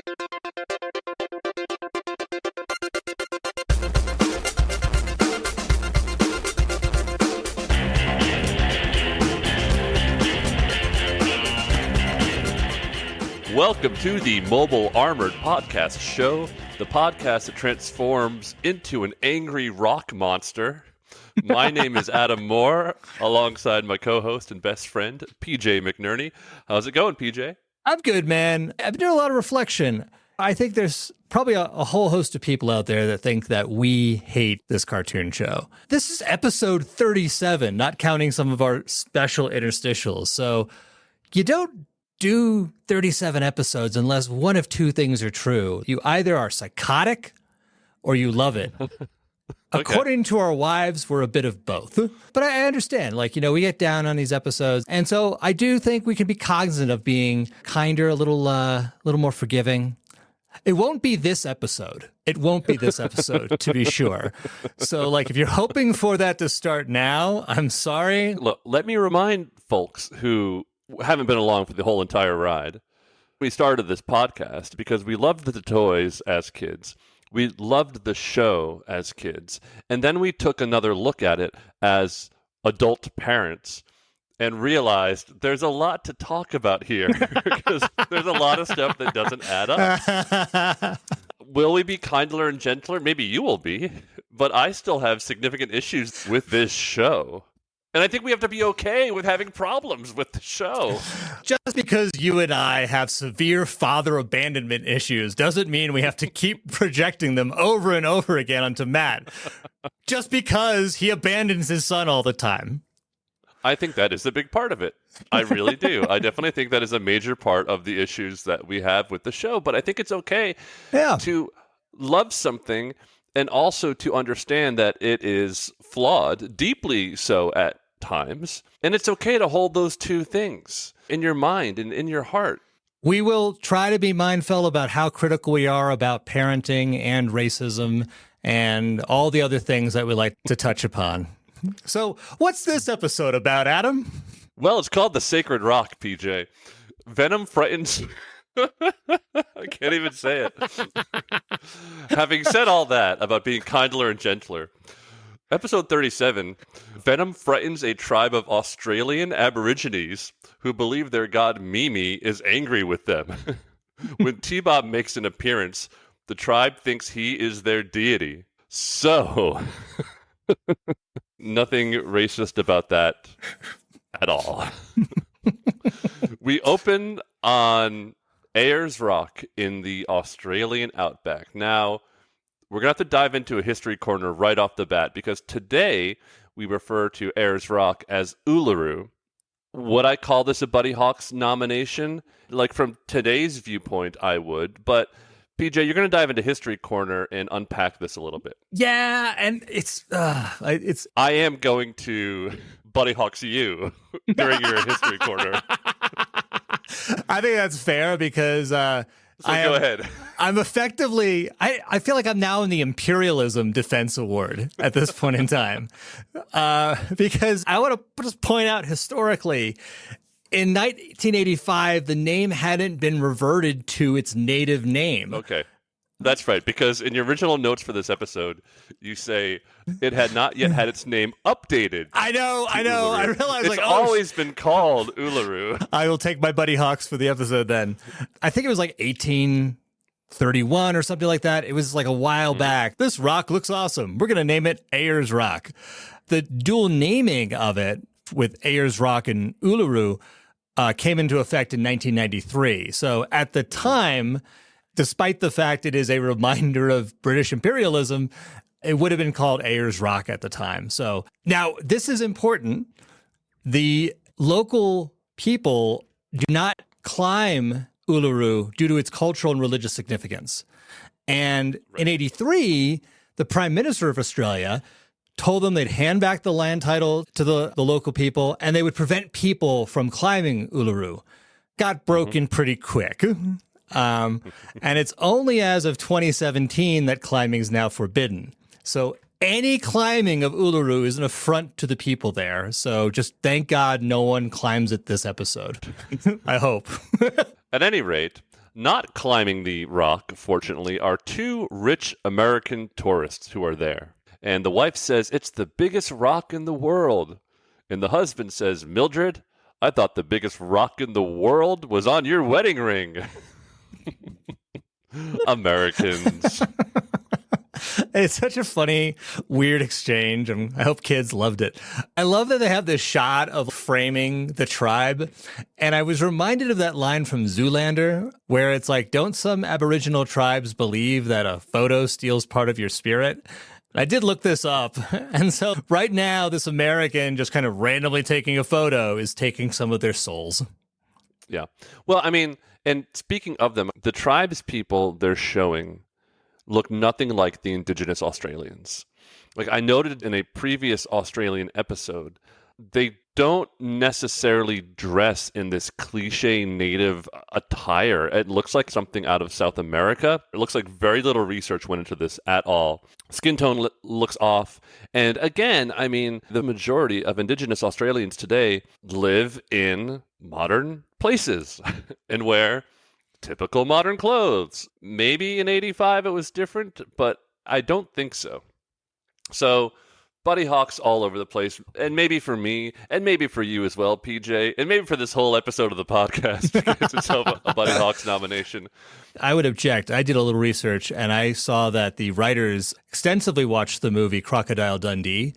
Welcome to the Mobile Armored Podcast Show, the podcast that transforms into an angry rock monster. My name is Adam Moore, alongside my co-host and best friend, PJ McNerney. How's it going, PJ? I'm good, man. I've been doing a lot of reflection. I think there's probably a whole host of people out there that think that we hate this cartoon show. This is episode 37, not counting some of our special interstitials. So you don't do 37 episodes unless one of two things are true. You either are psychotic or you love it. Okay. According to our wives, we're a bit of both. But I understand, we get down on these episodes. And so I do think we can be cognizant of being kinder, a little more forgiving. It won't be this episode. It won't be this episode, to be sure. So, if you're hoping for that to start now, I'm sorry. Look, let me remind folks who haven't been along for the whole entire ride. We started this podcast because we loved the toys as kids. We loved the show as kids. And then we took another look at it as adult parents and realized there's a lot to talk about here because there's a lot of stuff that doesn't add up. Will we be kinder and gentler? Maybe you will be, but I still have significant issues with this show. And I think we have to be okay with having problems with the show. Just because you and I have severe father abandonment issues doesn't mean we have to keep projecting them over and over again onto Matt. Just because he abandons his son all the time. I think that is a big part of it. I really do. I definitely think that is a major part of the issues that we have with the show. But I think it's okay to love something and also to understand that it is flawed, deeply so at times. And it's okay to hold those two things in your mind and in your heart. We will try to be mindful about how critical we are about parenting and racism and all the other things that we like to touch upon. So what's this episode about, Adam? Well, it's called The Sacred Rock, PJ. V.E.N.O.M frightens... I can't even say it. Having said all that about being kinder and gentler, episode 37, V.E.N.O.M frightens a tribe of Australian Aborigines who believe their god Mimi is angry with them. When T-Bob makes an appearance, the tribe thinks he is their deity. So, nothing racist about that at all. We open on Ayers Rock in the Australian Outback. Now, we're going to have to dive into a history corner right off the bat because today we refer to Ayers Rock as Uluru. Would I call this a Buddy Hawks nomination? From today's viewpoint, I would. But, PJ, you're going to dive into history corner and unpack this a little bit. Yeah, and I am going to Buddy Hawks you during your history corner. I think that's fair because go ahead. I'm effectively, I feel like I'm now in the Imperialism Defense Award at this point in time. Because I want to just point out historically, in 1985, the name hadn't been reverted to its native name. Okay. That's right, because in your original notes for this episode, you say it had not yet had its name updated. I know. Uluru. I realized it's always been called Uluru. I will take my Buddy Hawks for the episode then. I think it was 1831 or something like that. It was a while back. This rock looks awesome. We're going to name it Ayers Rock. The dual naming of it with Ayers Rock and Uluru came into effect in 1993. So at the time, despite the fact it is a reminder of British imperialism, it would have been called Ayers Rock at the time. So now this is important. The local people do not climb Uluru due to its cultural and religious significance. And in 83, the Prime Minister of Australia told them they'd hand back the land title to the local people and they would prevent people from climbing Uluru. Got broken pretty quick. And it's only as of 2017 that climbing is now forbidden. So any climbing of Uluru is an affront to the people there. So just thank God no one climbs it this episode. I hope. At any rate, Not climbing the rock, fortunately, are two rich American tourists who are there. And the wife says, it's the biggest rock in the world. And the husband says, Mildred, I thought the biggest rock in the world was on your wedding ring. Americans. It's such a funny, weird exchange, and I hope kids loved it. I love that they have this shot of framing the tribe, and I was reminded of that line from Zoolander, where it's like, don't some Aboriginal tribes believe that a photo steals part of your spirit? I did look this up, and so right now, this American just kind of randomly taking a photo is taking some of their souls. Yeah. Well, I mean, and speaking of them, the tribes people they're showing look nothing like the indigenous Australians. Like I noted in a previous Australian episode, they don't necessarily dress in this cliche native attire. It looks like something out of South America. It looks like very little research went into this at all. Skin tone looks off. And again, I mean, the majority of indigenous Australians today live in modern places and wear typical modern clothes. Maybe in 85 it was different, but I don't think so. So, Buddy Hawks all over the place. And maybe for me, and maybe for you as well, PJ, and maybe for this whole episode of the podcast, because it's a Buddy Hawks nomination. I would object. I did a little research, and I saw that the writers extensively watched the movie Crocodile Dundee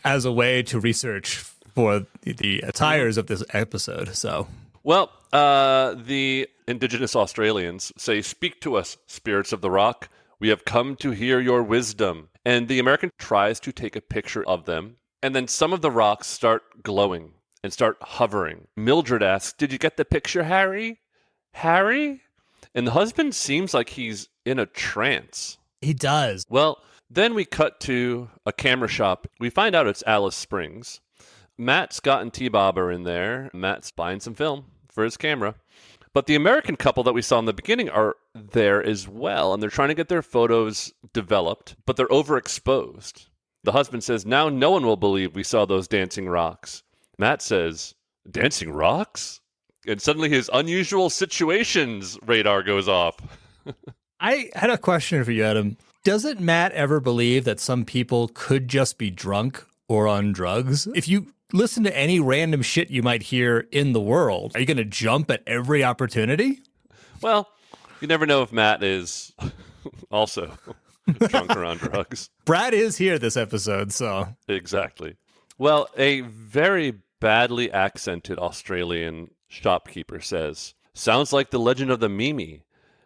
as a way to research for the attires of this episode. So, well, the indigenous Australians say, speak to us, spirits of the rock. We have come to hear your wisdom. And the American tries to take a picture of them. And then some of the rocks start glowing and start hovering. Mildred asks, did you get the picture, Harry? Harry? And the husband seems like he's in a trance. He does. Well, then we cut to a camera shop. We find out it's Alice Springs. Matt, Scott, and T-Bob are in there. Matt's buying some film for his camera. But the American couple that we saw in the beginning are there as well, and they're trying to get their photos developed, but they're overexposed. The husband says, now no one will believe we saw those dancing rocks. Matt says, dancing rocks? And suddenly his unusual situations radar goes off. I had a question for you, Adam. Doesn't Matt ever believe that some people could just be drunk or on drugs? If you listen to any random shit you might hear in the world, are you going to jump at every opportunity? Well, you never know if Matt is also drunk or on drugs. Brad is here this episode, so. Exactly. Well, a very badly accented Australian shopkeeper says, sounds like the legend of the Mimi.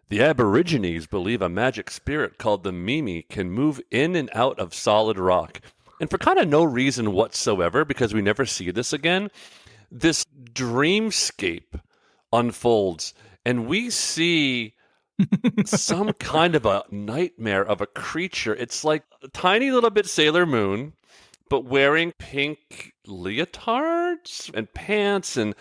The Aborigines believe a magic spirit called the Mimi can move in and out of solid rock. And for kind of no reason whatsoever, because we never see this again, this dreamscape unfolds, and we see some kind of a nightmare of a creature. It's like a tiny little bit Sailor Moon, but wearing pink leotards and pants, and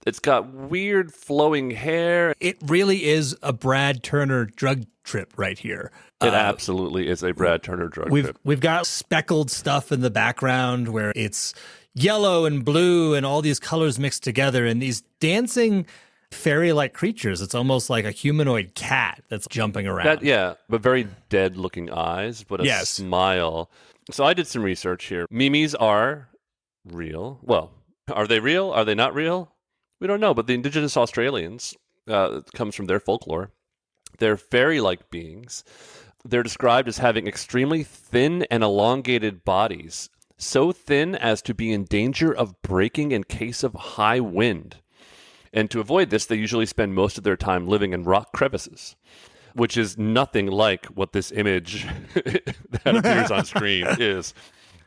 it's got weird flowing hair. It really is a Brad Turner drug trip right here. It absolutely is a Brad Turner drug trip. We've got speckled stuff in the background where it's yellow and blue and all these colors mixed together, and these dancing fairy-like creatures. It's almost like a humanoid cat that's jumping around. But very dead-looking eyes, but a smile. So I did some research here. Mimis are real. Well, are they real? Are they not real? We don't know, but the indigenous Australians, comes from their folklore. They're fairy-like beings. They're described as having extremely thin and elongated bodies, so thin as to be in danger of breaking in case of high wind. And to avoid this, they usually spend most of their time living in rock crevices, which is nothing like what this image that appears on screen is.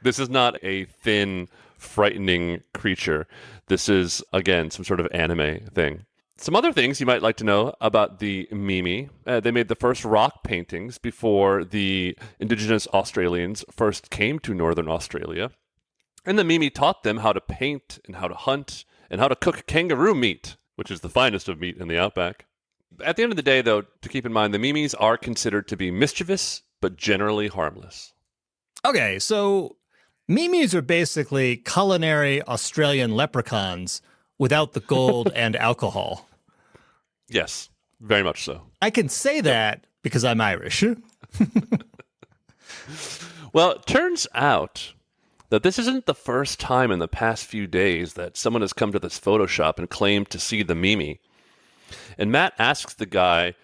This is not a thin, frightening creature. This is, again, some sort of anime thing. Some other things you might like to know about the Mimi. They made the first rock paintings before the indigenous Australians first came to northern Australia. And the Mimi taught them how to paint and how to hunt and how to cook kangaroo meat, which is the finest of meat in the Outback. At the end of the day, though, to keep in mind, the Mimis are considered to be mischievous, but generally harmless. Okay, so Mimis are basically culinary Australian leprechauns without the gold and alcohol. Yes. Very much so. I can say that because I'm Irish. Well, it turns out that this isn't the first time in the past few days that someone has come to this Photoshop and claimed to see the Mimi. And Matt asks the guy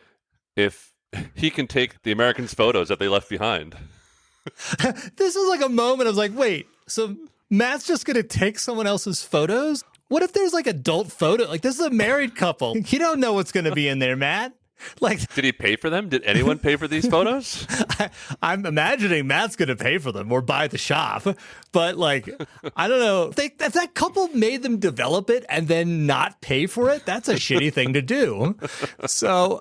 if he can take the Americans' photos that they left behind. This is like a moment I was like, wait, so Matt's just going to take someone else's photos? What if there's like adult photo? Like, this is a married couple. You don't know what's going to be in there, Matt. Like, did he pay for them? Did anyone pay for these photos? I'm imagining Matt's going to pay for them or buy the shop. But like, I don't know. If that couple made them develop it and then not pay for it, that's a shitty thing to do. So,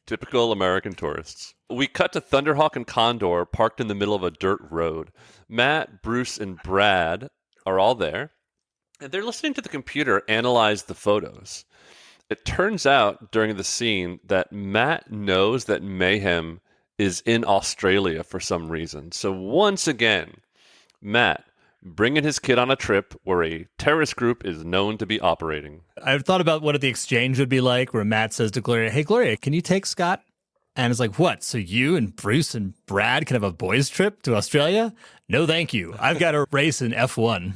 typical American tourists. We cut to Thunderhawk and Condor parked in the middle of a dirt road. Matt, Bruce, and Brad are all there. And they're listening to the computer analyze the photos. It turns out during the scene that Matt knows that Mayhem is in Australia for some reason. So once again, Matt bringing his kid on a trip where a terrorist group is known to be operating. I've thought about what the exchange would be like where Matt says to Gloria, hey, Gloria, can you take Scott? And it's like, what? So you and Bruce and Brad can have a boys' trip to Australia? No, thank you. I've got to race in F1.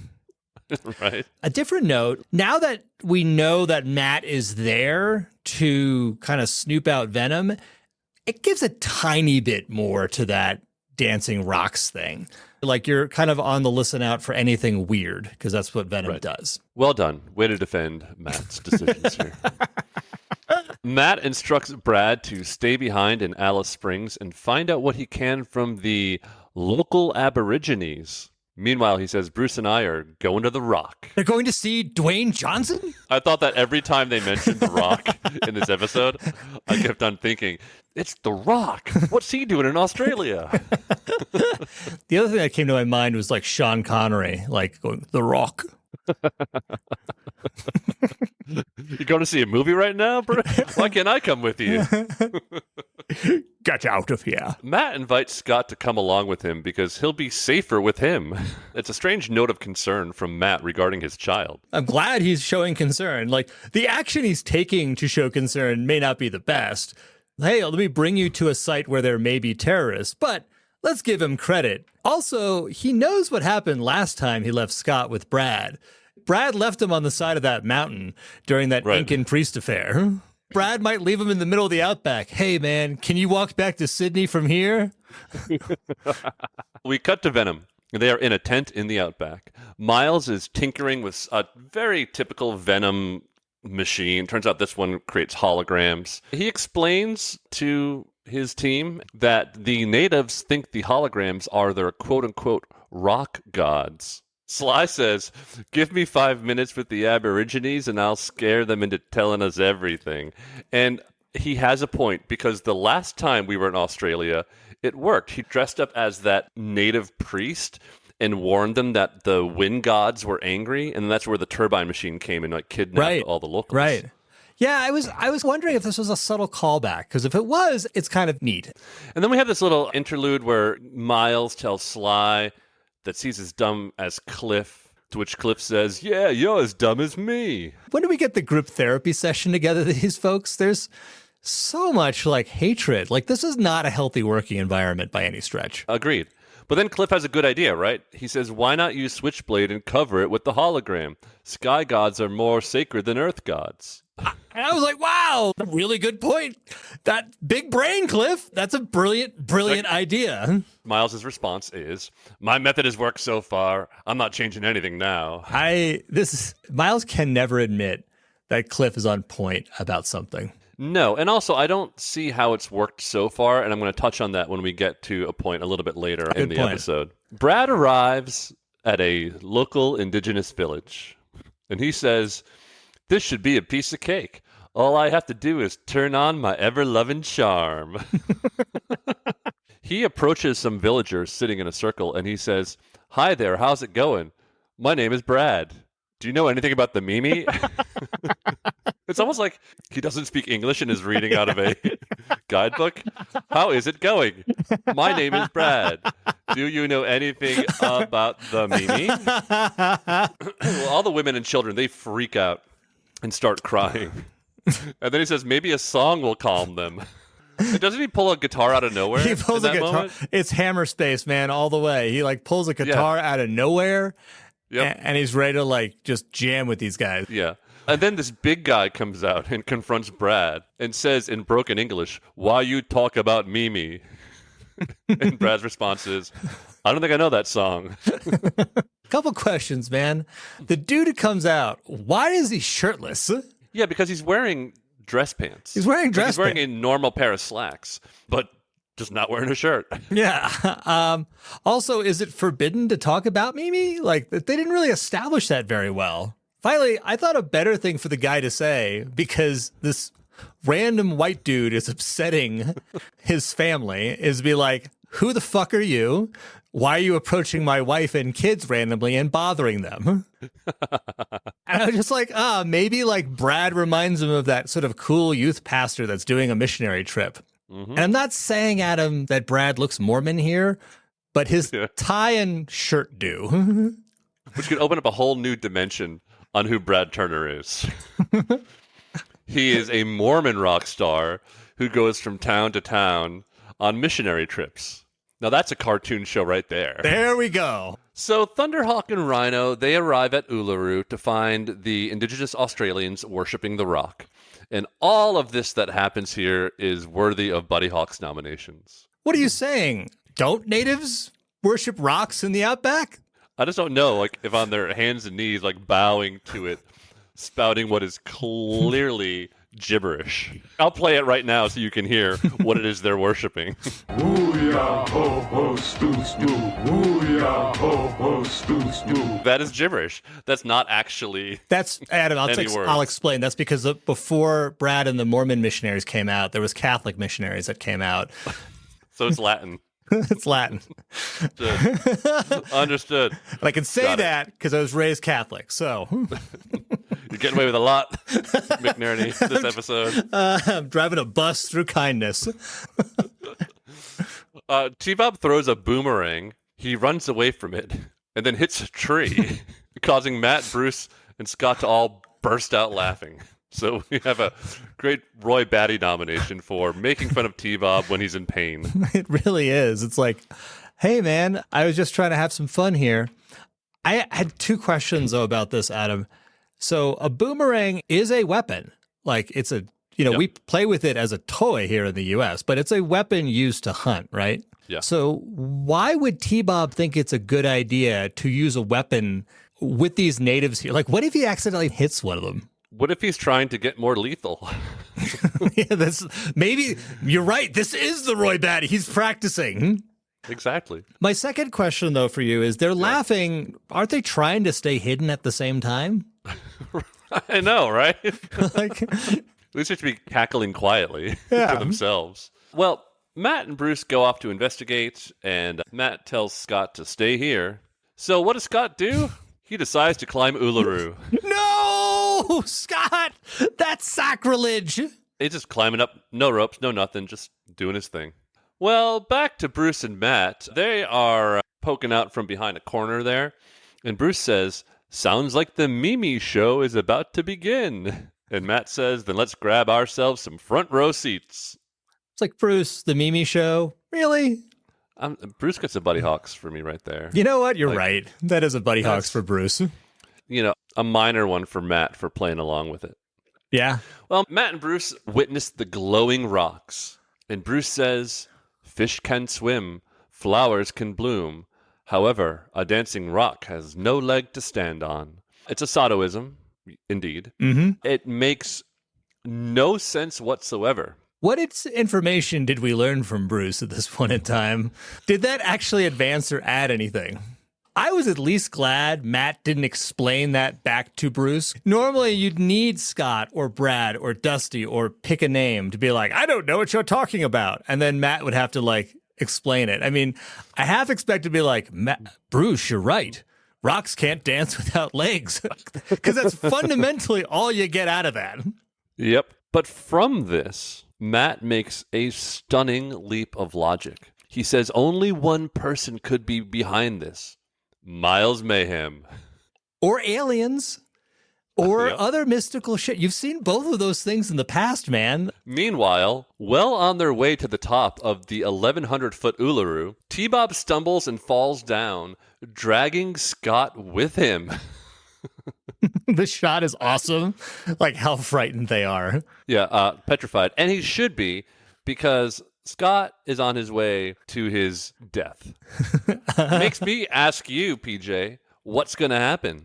Right. A different note, now that we know that Matt is there to kind of snoop out Venom, it gives a tiny bit more to that dancing rocks thing. Like you're kind of on the listen out for anything weird because that's what Venom does. Well done. Way to defend Matt's decisions here. Matt instructs Brad to stay behind in Alice Springs and find out what he can from the local Aborigines. Meanwhile, he says, Bruce and I are going to The Rock. They're going to see Dwayne Johnson? I thought that every time they mentioned The Rock in this episode, I kept on thinking, it's The Rock. What's he doing in Australia? The other thing that came to my mind was like Sean Connery, like going, The Rock. You going to see a movie right now, bro? Why can't I come with you? Get out of here. Matt invites Scott to come along with him because he'll be safer with him. It's a strange note of concern from Matt regarding his child. I'm glad he's showing concern. Like, the action he's taking to show concern may not be the best. Hey, let me bring you to a site where there may be terrorists, but let's give him credit. Also, he knows what happened last time he left Scott with Brad. Brad left him on the side of that mountain during that Incan priest affair. Brad might leave him in the middle of the Outback. Hey, man, can you walk back to Sydney from here? We cut to Venom. They are in a tent in the Outback. Miles is tinkering with a very typical Venom machine. Turns out this one creates holograms. He explains to his team that the natives think the holograms are their quote-unquote rock gods. Sly says, give me 5 minutes with the Aborigines and I'll scare them into telling us everything. And he has a point because the last time we were in Australia, it worked. He dressed up as that native priest and warned them that the wind gods were angry. And that's where the turbine machine came and like kidnapped all the locals. Right. Yeah, I was wondering if this was a subtle callback, because if it was, it's kind of neat. And then we have this little interlude where Miles tells Sly that he's as dumb as Cliff, to which Cliff says, yeah, you're as dumb as me. When do we get the group therapy session together, these folks? There's so much like hatred. Like, this is not a healthy working environment by any stretch. Agreed. But then Cliff has a good idea, right? He says, why not use Switchblade and cover it with the hologram? Sky gods are more sacred than Earth gods. And I was like, wow, really good point. That big brain, Cliff. That's a brilliant idea. Miles' response is, my method has worked so far. I'm not changing anything now. Miles can never admit that Cliff is on point about something. No, and also I don't see how it's worked so far, and I'm going to touch on that when we get to a point a little bit later in the episode. Brad arrives at a local indigenous village, and he says, this should be a piece of cake. All I have to do is turn on my ever-loving charm. He approaches some villagers sitting in a circle, and he says, hi there, how's it going? My name is Brad. Do you know anything about the Mimi? It's almost like he doesn't speak English and is reading out of a guidebook. How is it going? My name is Brad. Do you know anything about the Mimi? Well, all the women and children, they freak out and start crying. And then he says, maybe a song will calm them. Doesn't he pull a guitar out of nowhere? He pulls a guitar. Moment? It's Hammer Space, man, all the way. He like pulls a guitar out of nowhere, and he's ready to like just jam with these guys. Yeah. And then this big guy comes out and confronts Brad and says in broken English, "Why you talk about Mimi?" And Brad's response is, "I don't think I know that song." Couple questions, man. The dude comes out. Why is he shirtless? Yeah, because he's wearing dress pants. He's wearing dress pants. He's wearing a normal pair of slacks, but just not wearing a shirt. Yeah. Also, is it forbidden to talk about Mimi? Like, they didn't really establish that very well. Finally, I thought a better thing for the guy to say, because this random white dude is upsetting his family, is be like, who the fuck are you? Why are you approaching my wife and kids randomly and bothering them? And I was just like, maybe like Brad reminds him of that sort of cool youth pastor that's doing a missionary trip. Mm-hmm. And I'm not saying, Adam, that Brad looks Mormon here, but his tie and shirt do. Which could open up a whole new dimension on who Brad Turner is. He is a Mormon rock star who goes from town to town on missionary trips. Now that's a cartoon show right there. There we go. So Thunderhawk and Rhino, they arrive at Uluru to find the indigenous Australians worshipping the rock. And all of this that happens here is worthy of Buddy Hawk's nominations. What are you saying? Don't natives worship rocks in the outback? I just don't know, like, if on their hands and knees, like, bowing to it, spouting what is clearly gibberish. I'll play it right now so you can hear what it is they're worshiping. That is gibberish. That's not actually. That's Adam. I'll explain. That's because before Brad and the Mormon missionaries came out, there was Catholic missionaries that came out. So it's Latin. It's Latin. Understood. But I can say that because I was raised Catholic. So you're getting away with a lot, McNerney, this episode. I'm driving a bus through kindness. T-Bob throws a boomerang. He runs away from it and then hits a tree, causing Matt, Bruce, and Scott to all burst out laughing. So we have a great Roy Batty nomination for making fun of T-Bob when he's in pain. It really is. It's like, hey, man, I was just trying to have some fun here. I had two questions, though, about this, Adam. So a boomerang is a weapon. Like, it's a, we play with it as a toy here in the U.S., but it's a weapon used to hunt, right? Yeah. So why would T-Bob think it's a good idea to use a weapon with these natives here? Like, what if he accidentally hits one of them? What if he's trying to get more lethal? Yeah, maybe you're right. This is the Roy Batty. He's practicing. Exactly. My second question, though, for you is they're laughing. Aren't they trying to stay hidden at the same time? I know, right? Like, at least they should be cackling quietly for themselves. Well, Matt and Bruce go off to investigate, and Matt tells Scott to stay here. So what does Scott do? He decides to climb Uluru. No, Scott, that's sacrilege. He's just climbing up, no ropes, no nothing, just doing his thing. Well, back to Bruce and Matt. They are poking out from behind a corner there, and Bruce says, "Sounds like the Mimi show is about to begin." And Matt says, "Then let's grab ourselves some front row seats." It's like, Bruce, the Mimi show? Really? Bruce gets a Buddy Hawks for me right there. You know what? You're right. That is a Buddy Hawks for Bruce. A minor one for Matt for playing along with it. Yeah. Well, Matt and Bruce witness the glowing rocks. And Bruce says, "Fish can swim, flowers can bloom. However, a dancing rock has no leg to stand on." It's a Sadoism, indeed. Mm-hmm. It makes no sense whatsoever. What information did we learn from Bruce at this point in time? Did that actually advance or add anything? I was at least glad Matt didn't explain that back to Bruce. Normally, you'd need Scott or Brad or Dusty or pick a name to be like, "I don't know what you're talking about." And then Matt would have to, explain it. I mean, I half expect to be like, "Bruce, you're right. Rocks can't dance without legs." Because that's fundamentally all you get out of that. Yep. But from this, Matt makes a stunning leap of logic. He says only one person could be behind this. Miles Mayhem. Or aliens. or Yep. other mystical shit. You've seen both of those things in the past, man. Meanwhile, well on their way to the top of the 1,100-foot Uluru, T-Bob stumbles and falls down, dragging Scott with him. The shot is awesome. Like how frightened they are. Yeah, petrified. And he should be, because Scott is on his way to his death. Makes me ask you, PJ, what's going to happen?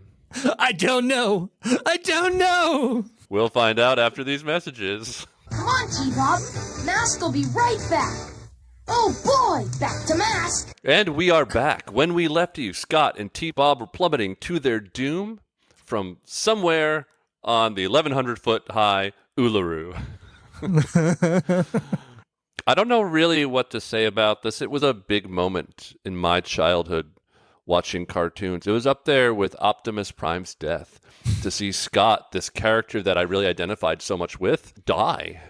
I don't know. I don't know. We'll find out after these messages. Come on, T-Bob. Mask will be right back. Oh boy, back to Mask. And we are back. When we left you, Scott and T-Bob were plummeting to their doom from somewhere on the 1,100-foot high Uluru. I don't know really what to say about this. It was a big moment in my childhood watching cartoons. It was up there with Optimus Prime's death to see Scott, this character that I really identified so much with, die.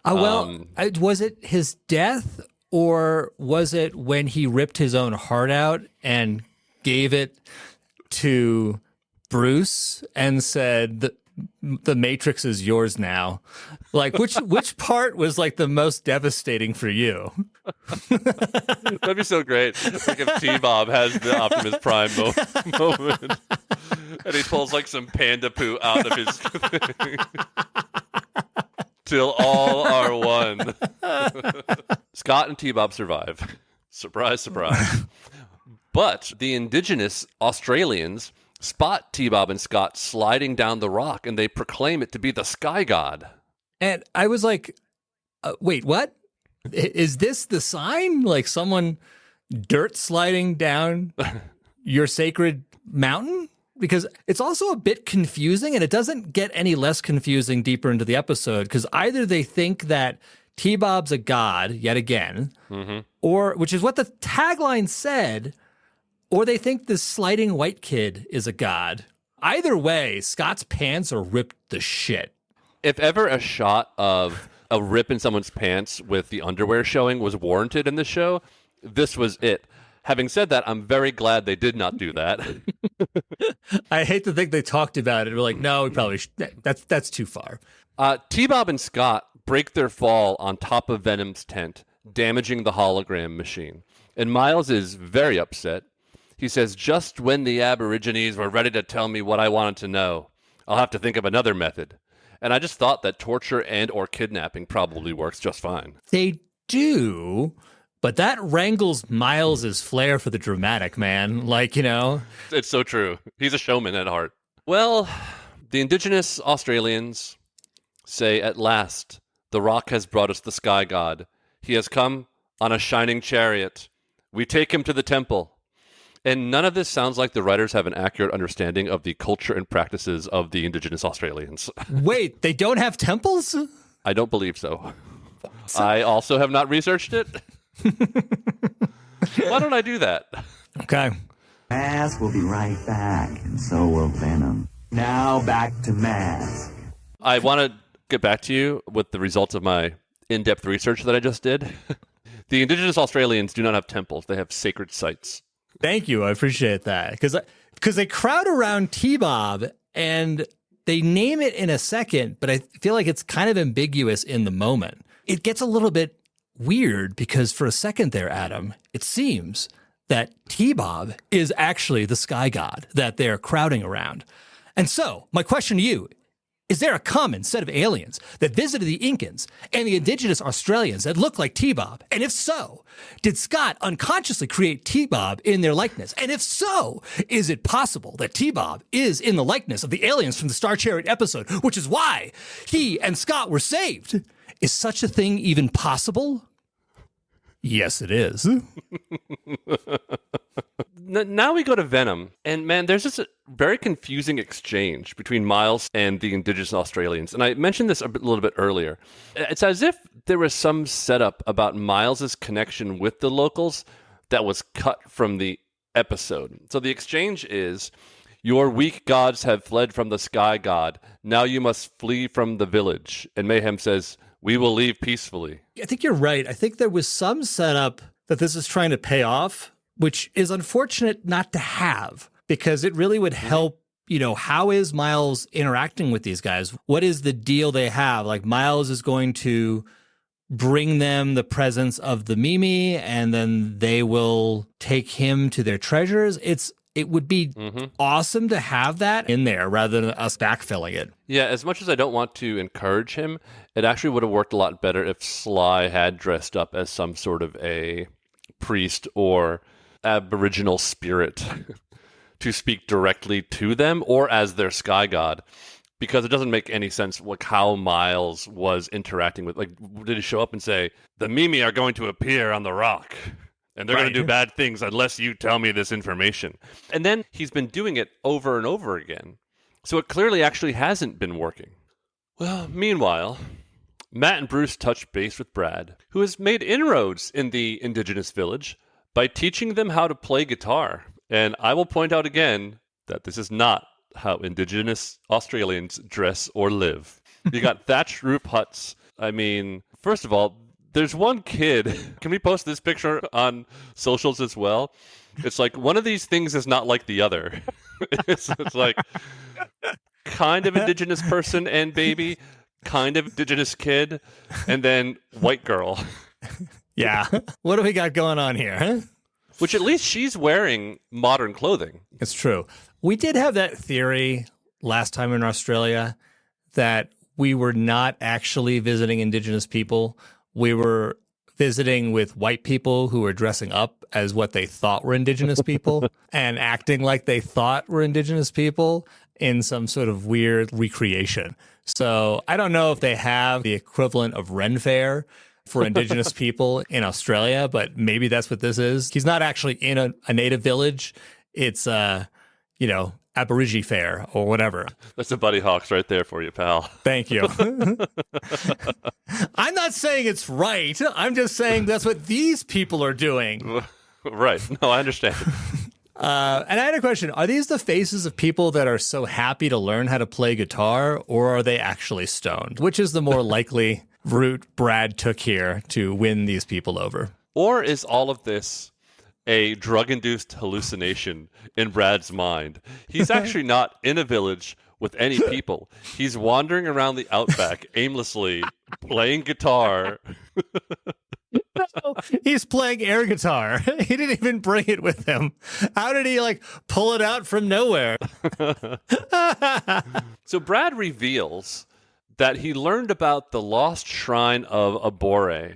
Was it his death, or was it when he ripped his own heart out and gave it to Bruce and said, the Matrix is yours now? Like, which part was like the most devastating for you? That'd be so great. Like if T-Bob has the Optimus Prime moment and he pulls like some panda poo out of his thing. Till all are one. Scott and T-Bob survive. Surprise, surprise. But the indigenous Australians spot T-Bob and Scott sliding down the rock, and they proclaim it to be the Sky God. And I was like, wait, what? Is this the sign? Like someone dirt sliding down your sacred mountain? Because it's also a bit confusing, and it doesn't get any less confusing deeper into the episode, because either they think that T-Bob's a god, yet again, or, which is what the tagline said, or they think this sliding white kid is a god. Either way, Scott's pants are ripped to shit. If ever a shot of a rip in someone's pants with the underwear showing was warranted in the show, this was it. Having said that, I'm very glad they did not do that. I hate to think they talked about it. We're like, no, we probably that's too far. T-Bob and Scott break their fall on top of Venom's tent, damaging the hologram machine. And Miles is very upset. He says, just when the Aborigines were ready to tell me what I wanted to know, I'll have to think of another method. And I just thought that torture and or kidnapping probably works just fine. They do, but that wrangles Miles's flair for the dramatic, man. Like, you know. It's so true. He's a showman at heart. Well, the indigenous Australians say, at last, the rock has brought us the Sky God. He has come on a shining chariot. We take him to the temple. And none of this sounds like the writers have an accurate understanding of the culture and practices of the indigenous Australians. Wait, they don't have temples? I don't believe so. I also have not researched it. Why don't I do that? Okay. Mask will be right back, and so will Venom. Now back to Mask. I want to get back to you with the results of my in-depth research that I just did. The indigenous Australians do not have temples. They have sacred sites. Thank you. I appreciate that. Because they crowd around T-Bob and they name it in a second, but I feel like it's kind of ambiguous in the moment. It gets a little bit weird because for a second there, Adam, it seems that T-Bob is actually the Sky God that they're crowding around. And so my question to you, is there a common set of aliens that visited the Incans and the indigenous Australians that look like T-Bob? And if so, did Scott unconsciously create T-Bob in their likeness? And if so, is it possible that T-Bob is in the likeness of the aliens from the Star Chariot episode, which is why he and Scott were saved? Is such a thing even possible? Yes, it is. Now we go to Venom, and man, there's just a very confusing exchange between Miles and the indigenous Australians. And I mentioned this a little bit earlier. It's as if there was some setup about Miles's connection with the locals that was cut from the episode. So the exchange is, your weak gods have fled from the Sky God. Now you must flee from the village. And Mayhem says, we will leave peacefully. I think you're right. I think there was some setup that this is trying to pay off, which is unfortunate not to have, because it really would help how is Miles interacting with these guys? What is the deal they have? Like, Miles is going to bring them the presence of the Mimi, and then they will take him to their treasures. It would be awesome to have that in there rather than us backfilling it. Yeah, as much as I don't want to encourage him, it actually would have worked a lot better if Sly had dressed up as some sort of a priest or aboriginal spirit to speak directly to them, or as their sky god. Because it doesn't make any sense how Miles was interacting with. Like, did he show up and say, "The Mimi are going to appear on the rock, and they're going to do bad things unless you tell me this information"? And then he's been doing it over and over again. So it clearly actually hasn't been working. Well, meanwhile, Matt and Bruce touch base with Brad, who has made inroads in the indigenous village by teaching them how to play guitar. And I will point out again that this is not how indigenous Australians dress or live. You got thatched roof huts. I mean, first of all, there's one kid. Can we post this picture on socials as well? It's like one of these things is not like the other. It's like kind of indigenous person and baby, kind of indigenous kid, and then white girl. Yeah. What do we got going on here, huh? Which at least she's wearing modern clothing. It's true. We did have that theory last time in Australia that we were not actually visiting indigenous people. We were visiting with white people who were dressing up as what they thought were indigenous people and acting like they thought were indigenous people in some sort of weird recreation. So I don't know if they have the equivalent of Ren Fair for indigenous people in Australia, but maybe that's what this is. He's not actually in a native village. It's Aborigine Fair or whatever. That's a Buddy Hawks right there for you, pal. Thank you. I'm not saying it's right. I'm just saying that's what these people are doing. Right. No, I understand. And I had a question. Are these the faces of people that are so happy to learn how to play guitar, or are they actually stoned? Which is the more likely route Brad took here to win these people over? Or is all of this a drug-induced hallucination in Brad's mind? He's actually not in a village with any people. He's wandering around the outback aimlessly, playing guitar. No, he's playing air guitar. He didn't even bring it with him. How did he pull it out from nowhere? So Brad reveals that he learned about the lost shrine of Abore.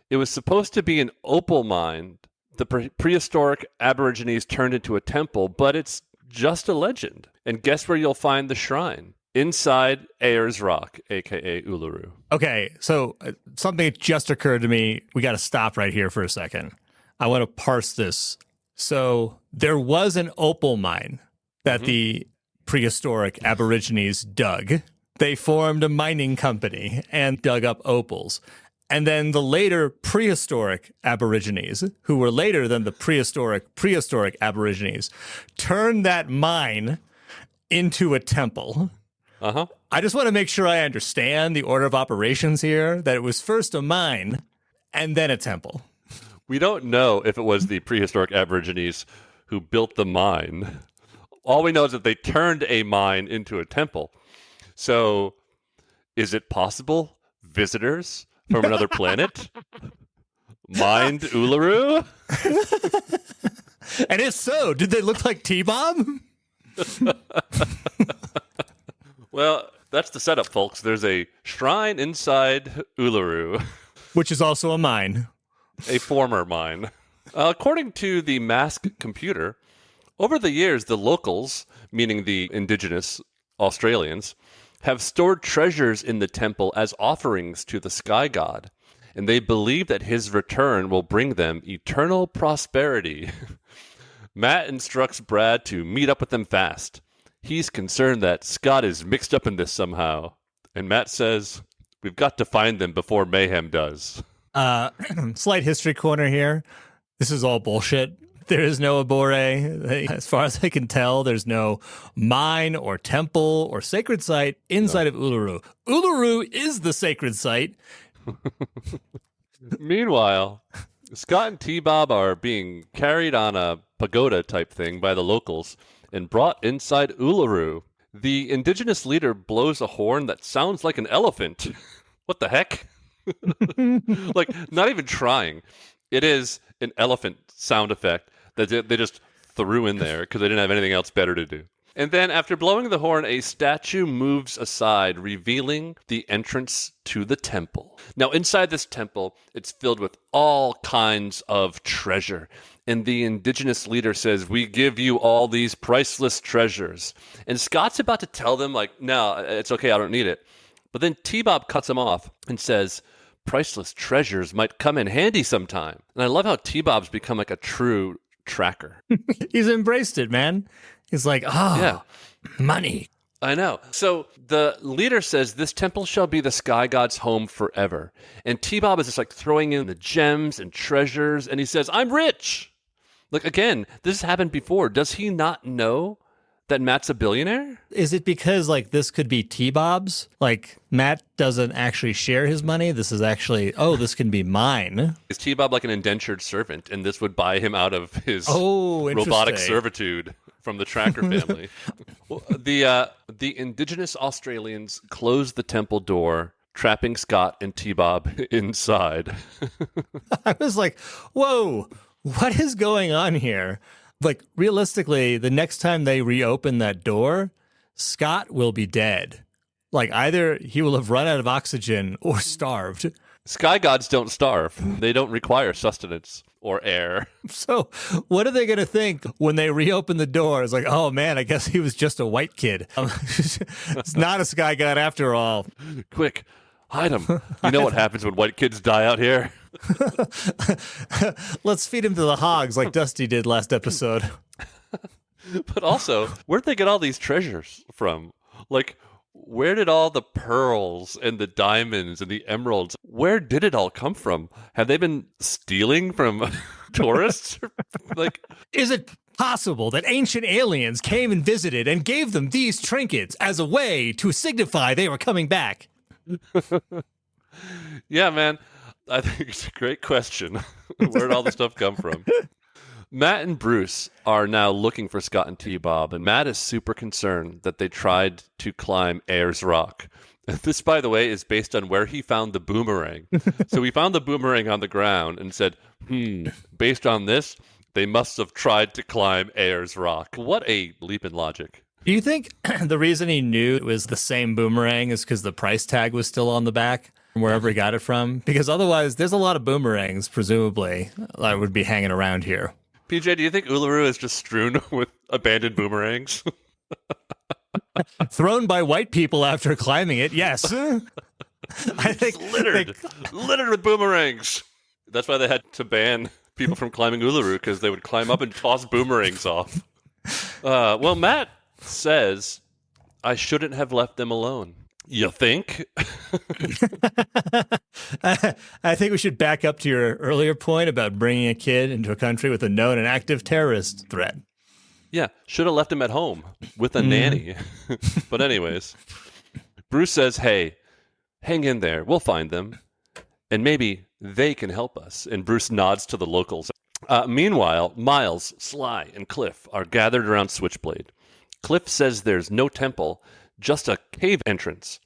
It was supposed to be an opal mine the prehistoric Aborigines turned into a temple, but it's just a legend. And guess where you'll find the shrine? Inside Ayers Rock, a.k.a. Uluru. Okay, so something just occurred to me. We got to stop right here for a second. I want to parse this. So there was an opal mine that the prehistoric Aborigines dug. They formed a mining company and dug up opals. And then the later prehistoric Aborigines, who were later than the prehistoric Aborigines, turned that mine into a temple. Uh-huh. I just want to make sure I understand the order of operations here, that it was first a mine and then a temple. We don't know if it was the prehistoric Aborigines who built the mine. All we know is that they turned a mine into a temple. So is it possible visitors from another planet mined Uluru? And if so, did they look like T-Bomb? Well, that's the setup, folks. There's a shrine inside Uluru. Which is also a mine. A former mine. According to the Mask computer, over the years, the locals, meaning the indigenous Australians, have stored treasures in the temple as offerings to the sky god, and they believe that his return will bring them eternal prosperity. Matt instructs Brad to meet up with them fast. He's concerned that Scott is mixed up in this somehow, and Matt says, "We've got to find them before mayhem does." Slight history corner here. This is all bullshit. There is no Abore. As far as I can tell, there's no mine or temple or sacred site inside of Uluru. Uluru is the sacred site. Meanwhile, Scott and T-Bob are being carried on a pagoda type thing by the locals, and brought inside Uluru. The indigenous leader blows a horn that sounds like an elephant. What the heck? Like, not even trying. It is an elephant sound effect that they just threw in there because they didn't have anything else better to do. And then after blowing the horn, a statue moves aside, revealing the entrance to the temple. Now, inside this temple, it's filled with all kinds of treasure. And the indigenous leader says, "We give you all these priceless treasures." And Scott's about to tell them, like, "No, it's okay, I don't need it." But then T-Bob cuts him off and says, "Priceless treasures might come in handy sometime." And I love how T-Bob's become like a true tracker. He's embraced it, man. He's like, Yeah. Money. I know. So the leader says, "This temple shall be the sky god's home forever." And T-Bob is just like throwing in the gems and treasures. And he says, "I'm rich." Like, again, this has happened before. Does he not know that Matt's a billionaire? Is it because like this could be T-Bob's? Like Matt doesn't actually share his money. This is actually, this can be mine. Is T-Bob like an indentured servant? And this would buy him out of his robotic interesting. servitude from the Trakker family. Well, the indigenous Australians closed the temple door, trapping Scott and T-Bob inside. I was like, whoa, what is going on here? Like, realistically, the next time they reopen that door, Scott will be dead. Like, either he will have run out of oxygen or starved. Sky gods don't starve. They don't require sustenance or air. So what are they going to think when they reopen the door? It's like, oh, man, I guess he was just a white kid. It's not a sky god after all. Quick, hide him. You know what happens when white kids die out here? Let's feed him to the hogs like Dusty did last episode. But also, where'd they get all these treasures from? Like, where did all the pearls and the diamonds and the emeralds, where did it all come from? Have they been stealing from tourists? Like, is it possible that ancient aliens came and visited and gave them these trinkets as a way to signify they were coming back? Yeah, man. I think it's a great question. Where'd all the stuff come from? Matt and Bruce are now looking for Scott and T-Bob, and Matt is super concerned that they tried to climb Ayers Rock. This, by the way, is based on where he found the boomerang. So he found the boomerang on the ground and said, based on this, they must have tried to climb Ayers Rock. What a leap in logic. Do you think the reason he knew it was the same boomerang is because the price tag was still on the back? Wherever he got it from? Because otherwise, there's a lot of boomerangs, presumably, that would be hanging around here. PJ, do you think Uluru is just strewn with abandoned boomerangs? Thrown by white people after climbing it, yes. I think littered with boomerangs. That's why they had to ban people from climbing Uluru, because they would climb up and toss boomerangs off. Well, Matt says, "I shouldn't have left them alone." You think? I think we should back up to your earlier point about bringing a kid into a country with a known and active terrorist threat. Yeah, should have left him at home with a nanny. But anyways, Bruce says, "Hey, hang in there. We'll find them. And maybe they can help us." And Bruce nods to the locals. Meanwhile, Miles, Sly, and Cliff are gathered around Switchblade. Cliff says there's no temple, just a cave entrance.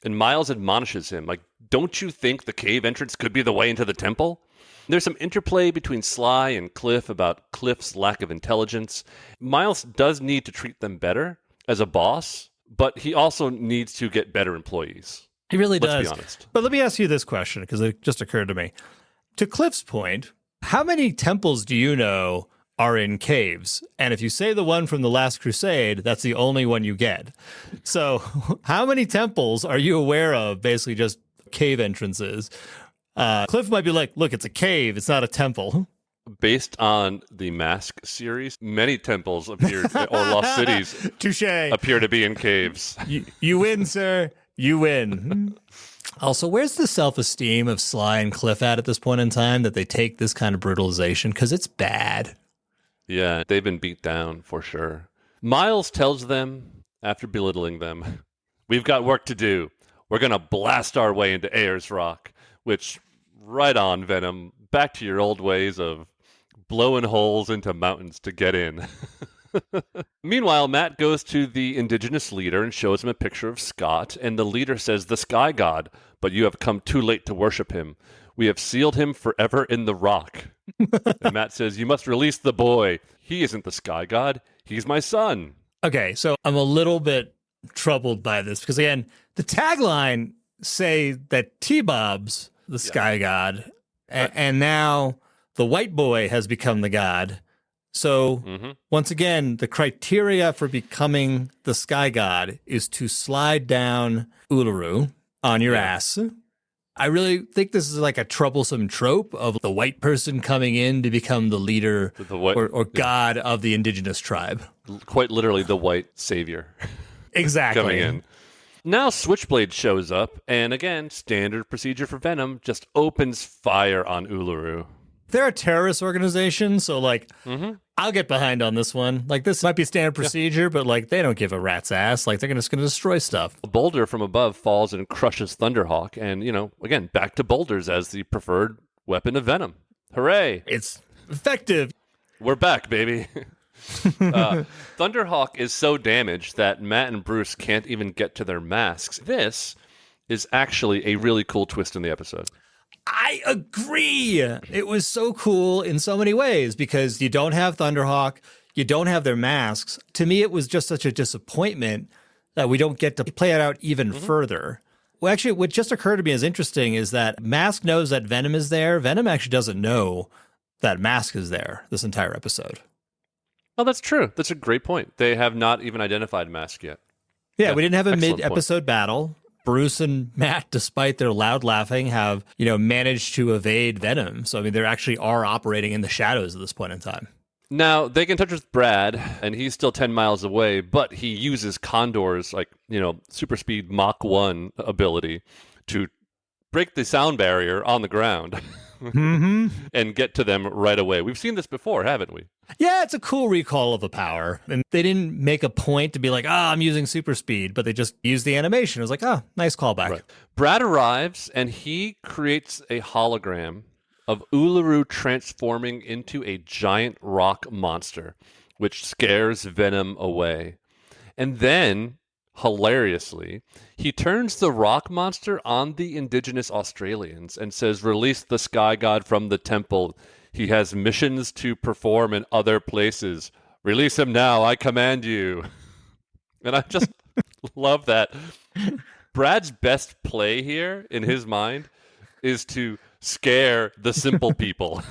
And Miles admonishes him, like, don't you think the cave entrance could be the way into the temple? There's some interplay between Sly and Cliff about Cliff's lack of intelligence. Miles does need to treat them better as a boss, but he also needs to get better employees. He really does. Let's be honest. But let me ask you this question, because it just occurred to me. To Cliff's point, how many temples do you know are in caves? And if you say the one from the Last Crusade, that's the only one you get. So how many temples are you aware of, basically just cave entrances? Cliff might be like, look, it's a cave, it's not a temple. Based on the Mask series, many temples appear, or lost cities Touche. appear to be in caves. You win, sir. You win. Also, where's the self-esteem of Sly and Cliff at this point in time that they take this kind of brutalization? Because it's bad. Yeah, they've been beat down for sure. Miles tells them, after belittling them, we've got work to do. We're going to blast our way into Ayers Rock, which, right on, Venom, back to your old ways of blowing holes into mountains to get in. Meanwhile, Matt goes to the indigenous leader and shows him a picture of Scott, and the leader says, "The sky god, but you have come too late to worship him. We have sealed him forever in the rock." And Matt says, "You must release the boy. He isn't the sky god. He's my son." Okay, so I'm a little bit troubled by this because, again, the tagline say that T-Bob's the sky god, and now the white boy has become the god. So, once again, the criteria for becoming the sky god is to slide down Uluru on your ass. I really think this is like a troublesome trope of the white person coming in to become the leader or god of the indigenous tribe. Quite literally the white savior. Exactly. Coming in. Now Switchblade shows up, and again, standard procedure for Venom, just opens fire on Uluru. They're a terrorist organization, so, like, I'll get behind on this one. Like, this might be standard procedure, but, like, they don't give a rat's ass. Like, they're just going to destroy stuff. A boulder from above falls and crushes Thunderhawk, and, again, back to boulders as the preferred weapon of Venom. Hooray! It's effective. We're back, baby. Thunderhawk is so damaged that Matt and Bruce can't even get to their masks. This is actually a really cool twist in the episode. I agree. It was so cool in so many ways because you don't have Thunderhawk, you don't have their masks. To me, it was just such a disappointment that we don't get to play it out even further. Well, actually, what just occurred to me as interesting is that Mask knows that Venom is there. Venom actually doesn't know that Mask is there this entire episode. Oh, that's true. That's a great point. They have not even identified Mask yet. Yeah, we didn't have a excellent mid-episode battle. Bruce and Matt, despite their loud laughing, have, managed to evade Venom. So, I mean, they actually are operating in the shadows at this point in time. Now, they can touch with Brad, and he's still 10 miles away, but he uses Condor's, super speed Mach 1 ability to break the sound barrier on the ground and get to them right away. We've seen this before, haven't we? Yeah, it's a cool recall of a power. And they didn't make a point to be like, I'm using super speed, but they just used the animation. It was like, nice callback. Right. Brad arrives, and he creates a hologram of Uluru transforming into a giant rock monster, which scares Venom away. And then, hilariously, he turns the rock monster on the indigenous Australians and says, "Release the sky god from the temple. He has missions to perform in other places. Release him now, I command you." And I just love that. Brad's best play here, in his mind, is to scare the simple people.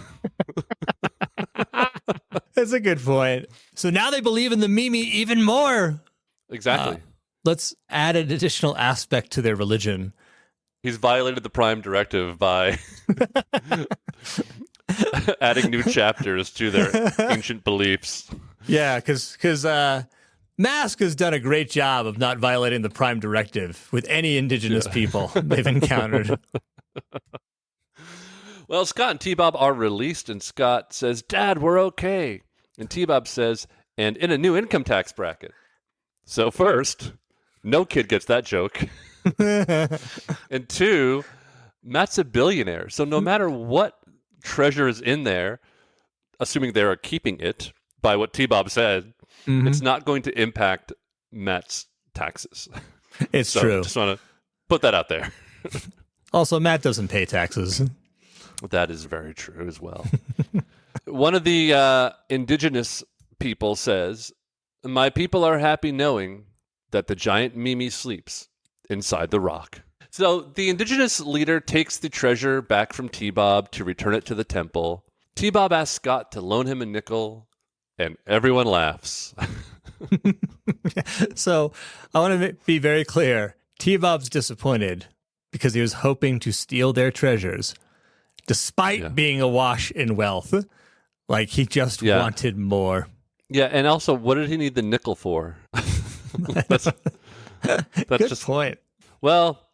That's a good point. So now they believe in the Mimi even more. Exactly. Let's add an additional aspect to their religion. He's violated the Prime Directive by adding new chapters to their ancient beliefs. Yeah, because Mask has done a great job of not violating the Prime Directive with any indigenous people they've encountered. Well, Scott and T-Bob are released, and Scott says, "Dad, we're okay." And T-Bob says, "And in a new income tax bracket." So first, no kid gets that joke. And two, Matt's a billionaire. So no matter what treasure is in there, assuming they are keeping it by what T-Bob said, it's not going to impact Matt's taxes. It's true. Just want to put that out there. Also, Matt doesn't pay taxes. That is very true as well. One of the indigenous people says, "My people are happy knowing that the giant Mimi sleeps inside the rock." So the indigenous leader takes the treasure back from T-Bob to return it to the temple. T-Bob asks Scott to loan him a nickel, and everyone laughs. So I want to be very clear. T-Bob's disappointed because he was hoping to steal their treasures, despite being awash in wealth. Like, he just wanted more. Yeah, and also, what did he need the nickel for? That's Good just point. Well,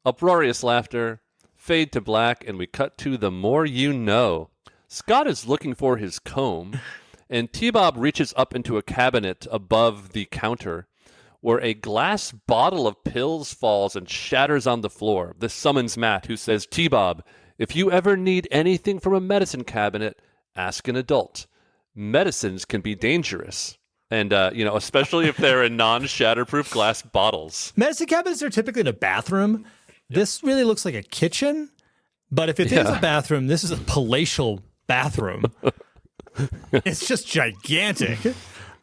uproarious laughter, fade to black, and we cut to the more you know. Scott is looking for his comb, and T-Bob reaches up into a cabinet above the counter, where a glass bottle of pills falls and shatters on the floor. This summons Matt, who says, "T-Bob, if you ever need anything from a medicine cabinet, ask an adult. Medicines can be dangerous." And, especially if they're in non-shatterproof glass bottles. Medicine cabinets are typically in a bathroom. This really looks like a kitchen, but if it is a bathroom, this is a palatial bathroom. It's just gigantic.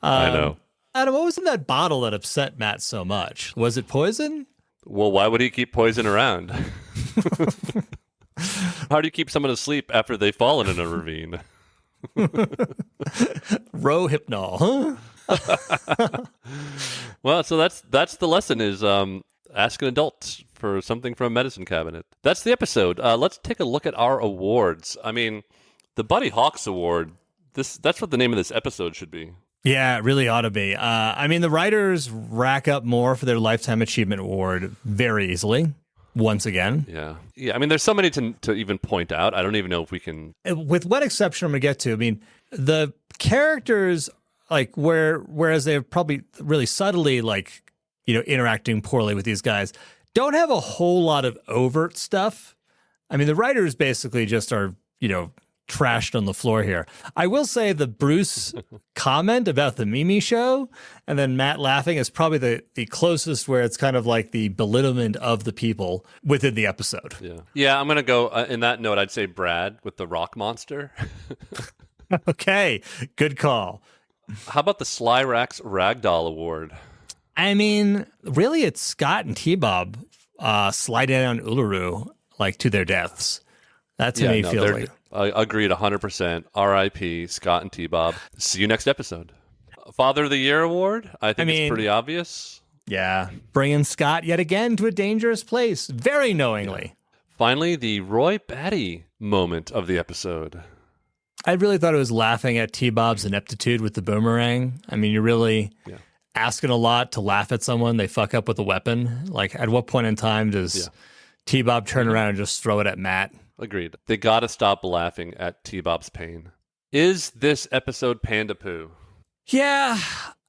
I know. Adam, what was in that bottle that upset Matt so much? Was it poison? Well, why would he keep poison around? How do you keep someone asleep after they've fallen in a ravine? Rohypnol, huh? Well, so that's the lesson is ask an adult for something from a medicine cabinet. That's the episode. Let's take a look at our awards. I mean, the Buddy Hawks Award, that's what the name of this episode should be. Yeah, it really ought to be. I mean, the writers rack up more for their Lifetime Achievement Award very easily, once again. Yeah. I mean, there's so many to even point out. I don't even know if we can. With one exception I'm going to get to, I mean, the characters, like, whereas they're probably really subtly, like, interacting poorly with these guys, don't have a whole lot of overt stuff. I mean, the writers basically just are, trashed on the floor here. I will say the Bruce comment about the Mimi show and then Matt laughing is probably the closest where it's kind of like the belittlement of the people within the episode. Yeah, I'm going to go in that note. I'd say Brad with the rock monster. Okay, good call. How about the Sly Rax Ragdoll Award? I mean, really, it's Scott and T-Bob sliding down Uluru, like, to their deaths. That to me feels like... Agreed 100%. R.I.P. Scott and T-Bob. See you next episode. Father of the Year Award? I think it's pretty obvious. Yeah. Bringing Scott yet again to a dangerous place. Very knowingly. Finally, the Roy Batty moment of the episode. I really thought it was laughing at T-Bob's ineptitude with the boomerang. I mean, you're really asking a lot to laugh at someone. They fuck up with a weapon. Like, at what point in time does T-Bob turn around and just throw it at Matt? Agreed. They gotta stop laughing at T-Bob's pain. Is this episode Panda Poo? Yeah.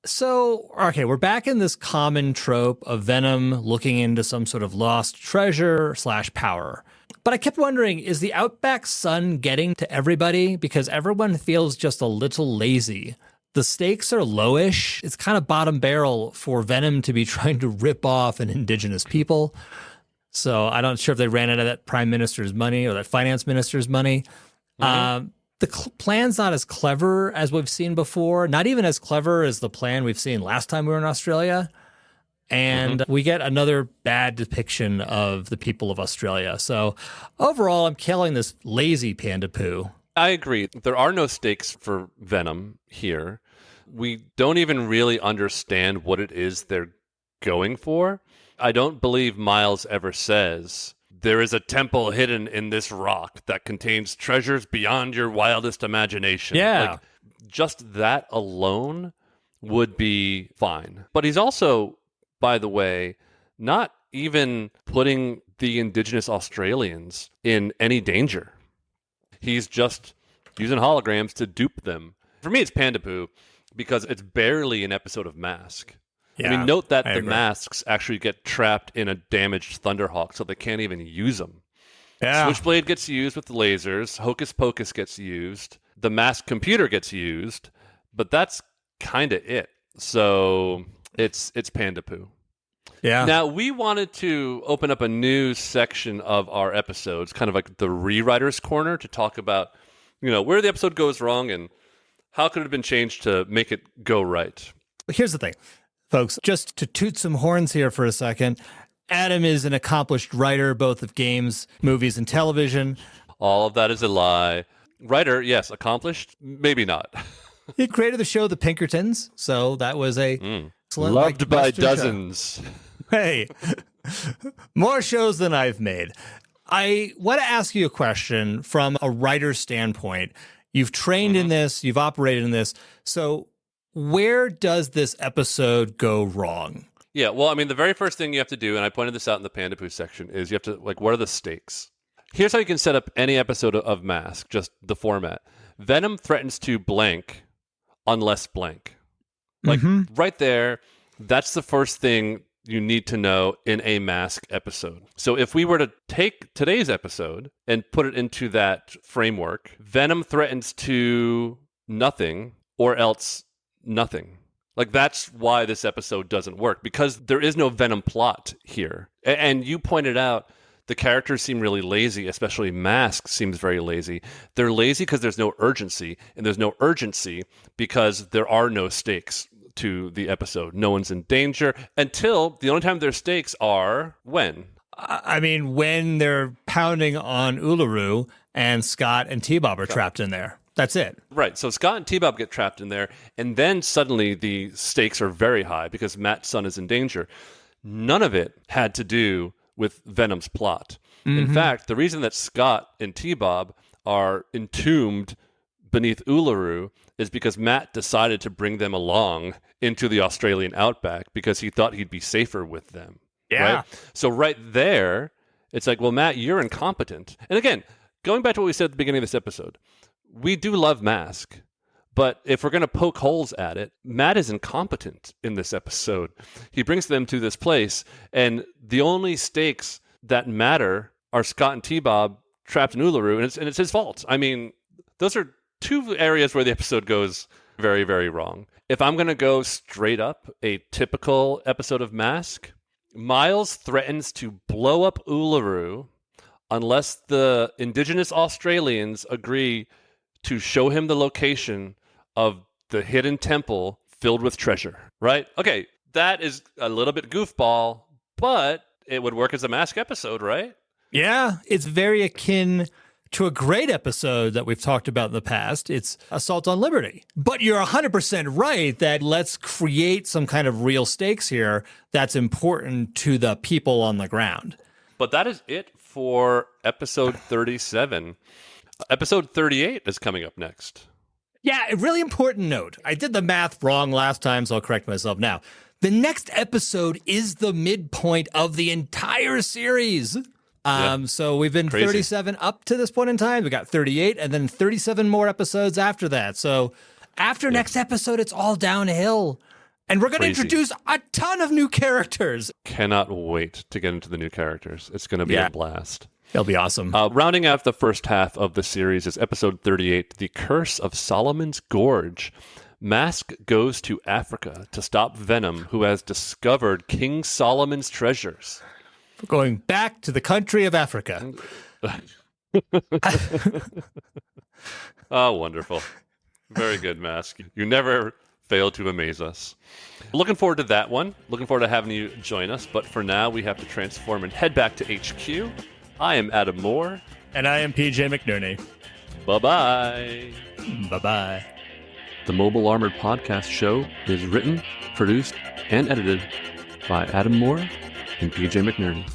So, okay, we're back in this common trope of Venom looking into some sort of lost treasure / power. But I kept wondering, is the Outback sun getting to everybody? Because everyone feels just a little lazy. The stakes are lowish. It's kind of bottom barrel for Venom to be trying to rip off an indigenous people. So I'm not sure if they ran out of that prime minister's money or that finance minister's money. The plan's not as clever as we've seen before, not even as clever as the plan we've seen last time we were in Australia. And we get another bad depiction of the people of Australia. So overall, I'm killing this lazy Panda Poo. I agree. There are no stakes for Venom here. We don't even really understand what it is they're going for. I don't believe Miles ever says, there is a temple hidden in this rock that contains treasures beyond your wildest imagination. Yeah. Like, just that alone would be fine. But he's also, by the way, not even putting the indigenous Australians in any danger. He's just using holograms to dupe them. For me, it's Panda Poo because it's barely an episode of Mask. Yeah, I mean, note that the agree. masks actually get trapped in a damaged Thunderhawk, so they can't even use them. Yeah. Switchblade gets used with the lasers. Hocus Pocus gets used. The mask computer gets used, but that's kind of it. So it's Panda Poo. Yeah. Now, we wanted to open up a new section of our episodes, kind of like the rewriter's corner, to talk about, where the episode goes wrong and how could it have been changed to make it go right. Here's the thing. Folks, just to toot some horns here for a second, Adam is an accomplished writer, both of games, movies, and television. All of that is a lie. Writer, yes. Accomplished, maybe not. He created the show The Pinkertons, so that was a excellent, loved by Western dozens. show. Hey, more shows than I've made. I want to ask you a question from a writer's standpoint. You've trained in this, you've operated in this, so where does this episode go wrong? Yeah, well, I mean, the very first thing you have to do, and I pointed this out in the Panda Poo section, is you have to, what are the stakes? Here's how you can set up any episode of Mask, just the format. Venom threatens to blank unless blank. Right there, that's the first thing you need to know in a Mask episode. So if we were to take today's episode and put it into that framework, Venom threatens to nothing or else nothing. Like, that's why this episode doesn't work, because there is no Venom plot here. And you pointed out the characters seem really lazy, especially Mask seems very lazy. They're lazy because there's no urgency, and there's no urgency because there are no stakes to the episode. No one's in danger until the only time there's stakes are when? I mean, when they're pounding on Uluru and Scott and T-Bob are trapped in there. That's it. Right. So Scott and T-Bob get trapped in there, and then suddenly the stakes are very high because Matt's son is in danger. None of it had to do with Venom's plot. In fact, the reason that Scott and T-Bob are entombed beneath Uluru is because Matt decided to bring them along into the Australian outback because he thought he'd be safer with them. Yeah. Right? So right there, it's like, well, Matt, you're incompetent. And again, going back to what we said at the beginning of this episode, we do love Mask, but if we're going to poke holes at it, Matt is incompetent in this episode. He brings them to this place, and the only stakes that matter are Scott and T-Bob trapped in Uluru, and it's his fault. I mean, those are two areas where the episode goes very, very wrong. If I'm going to go straight up a typical episode of Mask, Miles threatens to blow up Uluru unless the indigenous Australians agree to show him the location of the hidden temple filled with treasure, right? Okay, that is a little bit goofball, but it would work as a Mask episode, right? Yeah, it's very akin to a great episode that we've talked about in the past. It's Assault on Liberty. But you're 100% right that let's create some kind of real stakes here that's important to the people on the ground. But that is it for episode 37. Episode 38 is coming up next. Yeah, a really important note. I did the math wrong last time, so I'll correct myself now. The next episode is the midpoint of the entire series. So we've been Crazy. 37 up to this point in time. We got 38 and then 37 more episodes after that. So after next episode, it's all downhill. And we're going to introduce a ton of new characters. Cannot wait to get into the new characters. It's going to be a blast. It'll be awesome. Rounding out the first half of the series is episode 38, The Curse of Solomon's Gorge. Mask goes to Africa to stop V.E.N.O.M, who has discovered King Solomon's treasures. We're going back to the country of Africa. Oh, wonderful. Very good, Mask. You never fail to amaze us. Looking forward to that one. Looking forward to having you join us. But for now, we have to transform and head back to HQ. I am Adam Moore. And I am PJ McNerney. Bye-bye. Bye-bye. The Mobile Armored Podcast Show is written, produced, and edited by Adam Moore and PJ McNerney.